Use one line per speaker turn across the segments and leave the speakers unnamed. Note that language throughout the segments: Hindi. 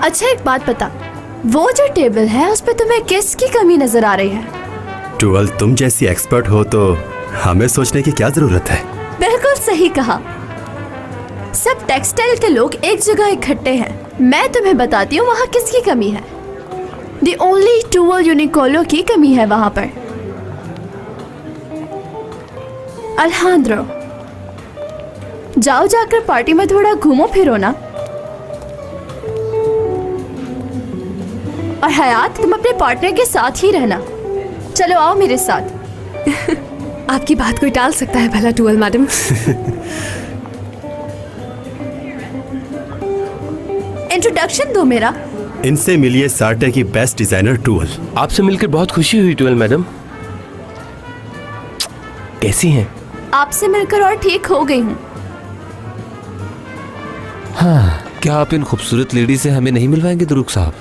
अच्छा एक बात बता, वो जो टेबल है उस पे तुम्हें किसकी कमी नजर आ रही है?
टूवल, तुम जैसी एक्सपर्ट हो तो हमें सोचने की क्या जरूरत है?
बिल्कुल सही कहा। सब टेक्सटाइल के लोग एक जगह इकट्ठे हैं। मैं तुम्हें बताती हूँ वहाँ किसकी कमी है। द ओनली टूवल यूनिकोलो की कमी है वहाँ पर। अल्हांद्रो, जाओ जाकर पार्टी में थोड़ा घूमो फिरो ना। और हयात, तुम अपने पार्टनर के साथ ही रहना। चलो आओ मेरे साथ।
आपकी बात कोई टाल सकता है भला टूवल मैडम?
इंट्रोडक्शन दो मेरा।
इनसे मिलिए सार्टे की बेस्ट डिजाइनर टूवल।
आपसे मिलकर बहुत खुशी हुई टूवल मैडम। कैसी हैं?
आपसे मिलकर और ठीक हो गई हूँ।
हाँ, क्या आप इन खूबसूरत लेडी से हमें नहीं मिलवाएंगे दुरुक साहब?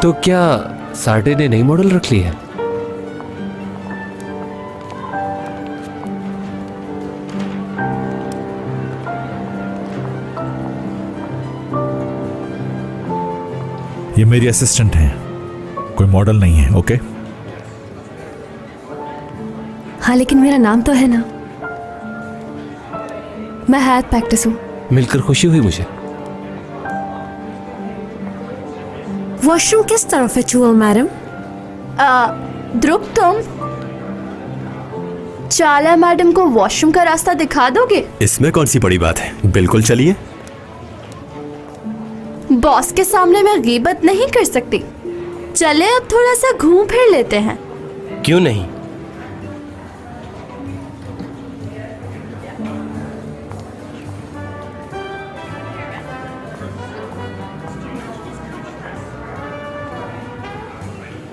तो क्या सार्टे ने नई मॉडल रख ली है?
ये मेरी असिस्टेंट हैं, कोई मॉडल नहीं है। ओके?
हाँ, लेकिन मेरा नाम तो है ना। मैं हयात पैक्टिस हूँ।
मिलकर खुशी हुई मुझे।
वॉशरूम किस तरफ है टूवल मैडम?
ध्रुव, तुम चाला मैडम को वॉशरूम का रास्ता दिखा दोगे?
इसमें कौन सी बड़ी बात है, बिल्कुल चलिए।
बॉस के सामने मैं गीबत नहीं कर सकती। चले अब थोड़ा सा घूम फिर लेते हैं।
क्यों नहीं?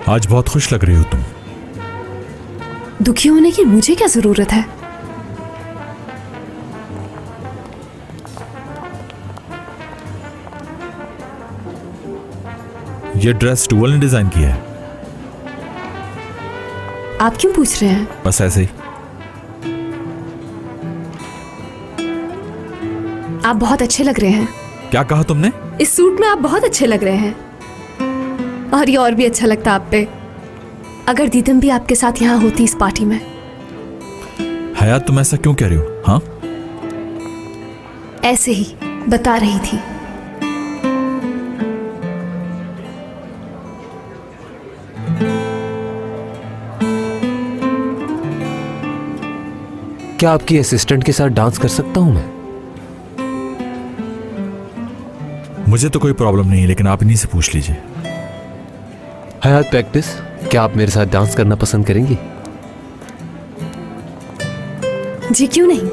आज बहुत खुश लग रही हो तुम।
दुखी होने की मुझे क्या जरूरत है?
ये ड्रेस टूवल ने डिजाइन की है।
आप क्यों पूछ रहे हैं?
बस ऐसे ही।
आप बहुत अच्छे लग रहे हैं।
क्या कहा तुमने?
इस सूट में आप बहुत अच्छे लग रहे हैं। और ये और भी अच्छा लगता आप पे अगर दीदम भी आपके साथ यहाँ होती इस पार्टी में।
हयात, तुम ऐसा क्यों कह रही हो? हाँ,
ऐसे ही बता रही थी।
क्या आपकी असिस्टेंट के साथ डांस कर सकता हूं मैं?
मुझे तो कोई प्रॉब्लम नहीं है, लेकिन आप इन्हीं से पूछ लीजिए।
हयात पैक्टिस, क्या आप मेरे साथ डांस करना पसंद करेंगी?
जी क्यों नहीं।